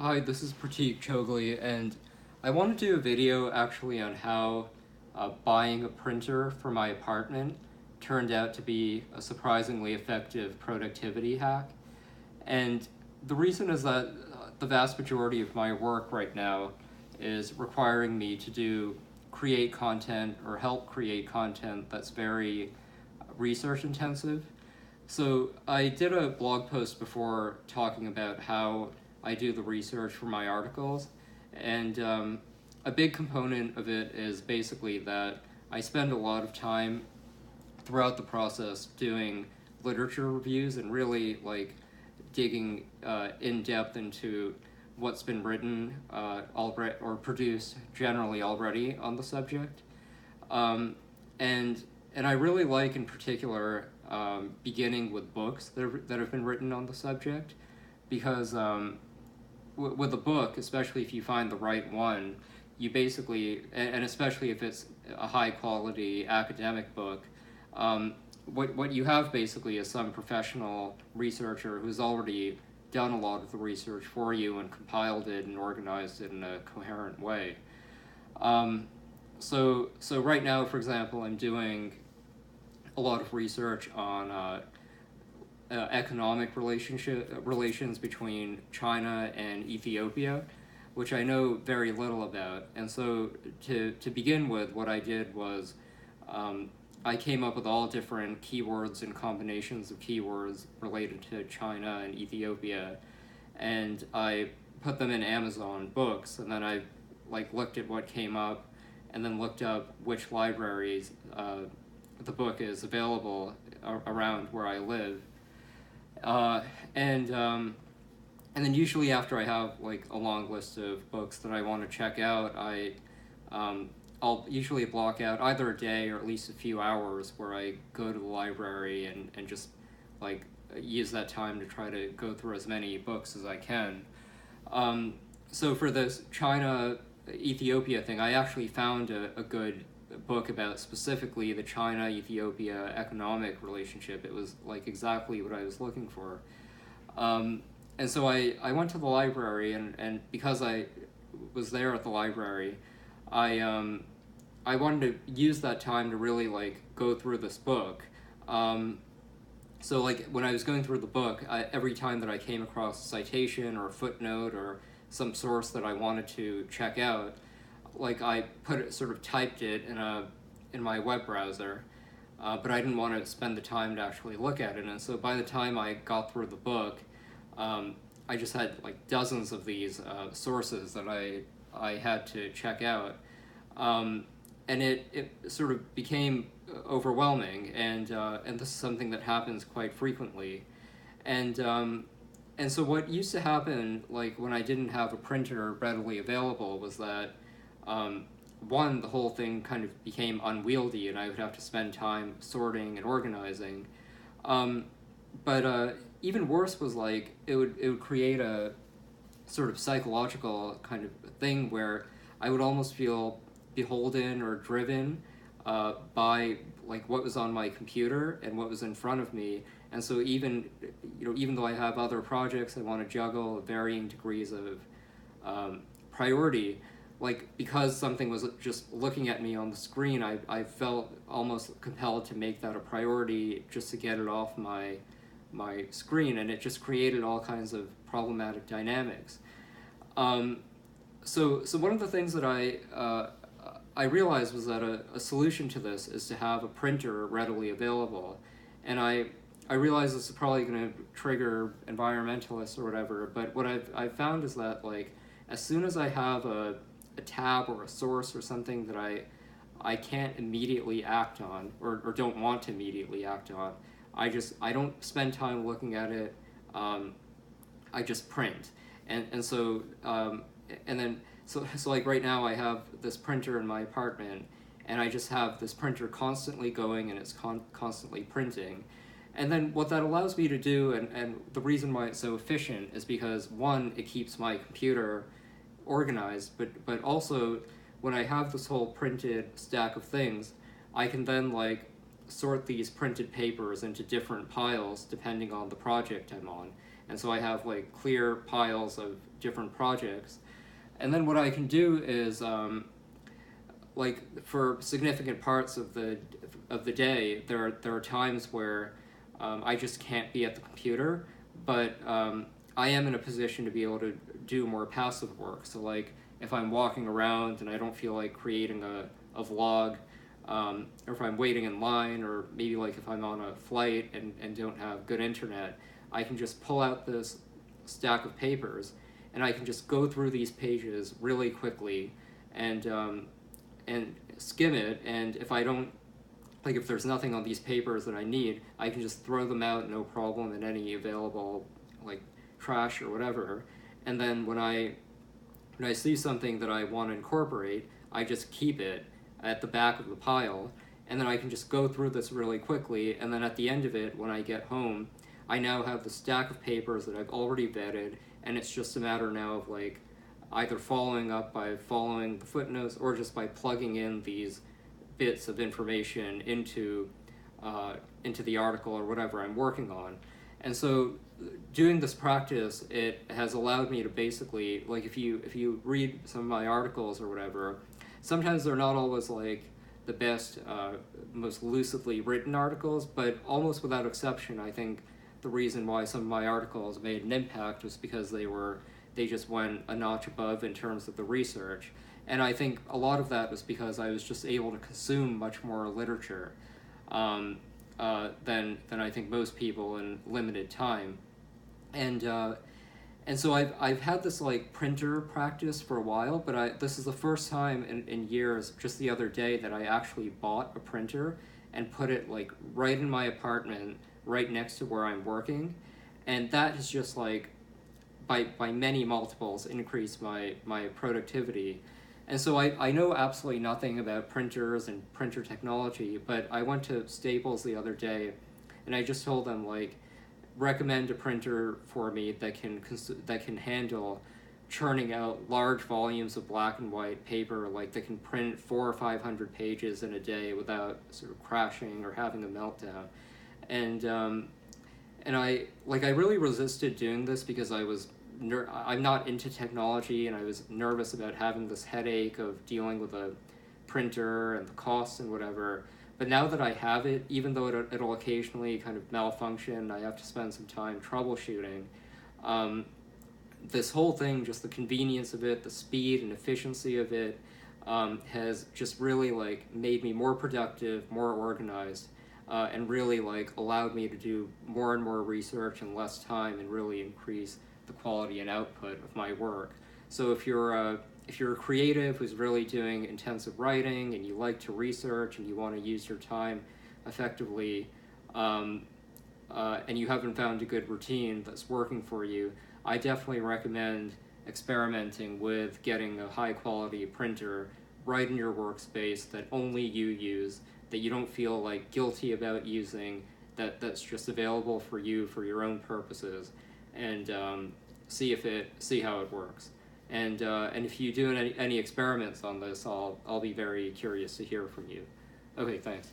Hi, this is Pratik Chogli, and I want to do a video actually on how buying a printer for my apartment turned out to be a surprisingly effective productivity hack. And the reason is that the vast majority of my work right now is requiring me to create content or help create content that's very research intensive. So I did a blog post before talking about how I do the research for my articles, and a big component of it is basically that I spend a lot of time throughout the process doing literature reviews and really like digging in depth into what's been written already or produced generally already on the subject. Um, and and I really like in particular beginning with books that have been written on the subject because with a book, especially if you find the right one, you basically, and especially if it's a high quality academic book, what you have basically is some professional researcher who's already done a lot of the research for you and compiled it and organized it in a coherent way. Um, so right now, for example, I'm doing a lot of research on economic relations between China and Ethiopia, which I know very little about. And so to begin with, what I did was I came up with all different keywords and combinations of keywords related to China and Ethiopia, and I put them in Amazon books, and then I like looked at what came up, and then looked up which libraries the book is available around where I live, uh, and um, and then usually after I have like a long list of books that I want to check out, um, I'll usually block out either a day or at least a few hours where I go to the library and just like use that time to try to go through as many books as I can. Um, so for this China Ethiopia thing, I actually found a good book about specifically the China Ethiopia economic relationship. It was like exactly what I was looking for. Um, and so I went to the library, and because I was there at the library, I I wanted to use that time to really like go through this book. Um, so like when I was going through the book, every time that I came across a citation or a footnote or some source that I wanted to check out, like I put it sort of typed it in my web browser, but I didn't want to spend the time to actually look at it. And so by the time I got through the book, um, I just had like dozens of these sources that I had to check out, um, and it sort of became overwhelming. And this is something that happens quite frequently, and um, and so what used to happen, like when I didn't have a printer readily available, was that um, one, the whole thing kind of became unwieldy, and I would have to spend time sorting and organizing. Um, but even worse was like it would create a sort of psychological kind of thing where I would almost feel beholden or driven by like what was on my computer and what was in front of me. And so even though I have other projects I want to juggle varying degrees of priority, like because something was just looking at me on the screen, I felt almost compelled to make that a priority just to get it off my screen, and it just created all kinds of problematic dynamics. Um, so one of the things that I realized was that a solution to this is to have a printer readily available, and I realize this is probably going to trigger environmentalists or whatever, but what I've found is that like as soon as I have a tab or a source or something that I can't immediately act on or don't want to immediately act on, I don't spend time looking at it. Um, I just print, and so and then so like right now I have this printer in my apartment, and I just have this printer constantly going and it's constantly printing. And then what that allows me to do, and the reason why it's so efficient is because one, it keeps my computer organized, but also when I have this whole printed stack of things, I can then like sort these printed papers into different piles depending on the project I'm on. and so I have like clear piles of different projects. And then what I can do is like for significant parts of the day, there are times where I just can't be at the computer, but I am in a position to be able to do more passive work. So like if I'm walking around and I don't feel like creating a vlog, or if I'm waiting in line, or maybe like if I'm on a flight and don't have good internet, I can just pull out this stack of papers and I can just go through these pages really quickly and skim it. And if I don't, like if there's nothing on these papers that I need, I can just throw them out no problem in any available like trash or whatever. And then when I see something that I want to incorporate, I just keep it at the back of the pile, and then I can just go through this really quickly, and then at the end of it, when I get home, I now have the stack of papers that I've already vetted, and it's just a matter now of like either following up by following the footnotes or just by plugging in these bits of information into the article or whatever I'm working on. And so doing this practice, it has allowed me to basically, like if you read some of my articles or whatever, sometimes they're not always like the best, most lucidly written articles, but almost without exception, I think the reason why some of my articles made an impact was because they just went a notch above in terms of the research. And I think a lot of that was because I was just able to consume much more literature than I think most people in limited time. And so I've had this like printer practice for a while, but this is the first time in years, just the other day, that I actually bought a printer and put it like right in my apartment, right next to where I'm working. And that has just like by many multiples increased my productivity. And so I know absolutely nothing about printers and printer technology, but I went to Staples the other day and I just told them like, recommend a printer for me that can handle churning out large volumes of black and white paper, like that can print 400 or 500 pages in a day without sort of crashing or having a meltdown. And I really resisted doing this because I'm not into technology, and I was nervous about having this headache of dealing with a printer and the costs and whatever. But now that I have it, even though it'll occasionally kind of malfunction, I have to spend some time troubleshooting. This whole thing, just the convenience of it, the speed and efficiency of it, has just really like made me more productive, more organized, and really like allowed me to do more and more research in less time and really increase the quality and output of my work. So if you're a creative who's really doing intensive writing and you like to research and you want to use your time effectively, and you haven't found a good routine that's working for you, I definitely recommend experimenting with getting a high quality printer right in your workspace that only you use, that you don't feel like guilty about using, that's just available for you for your own purposes, and see how it works. And if you do any experiments on this, I'll be very curious to hear from you. Okay, thanks.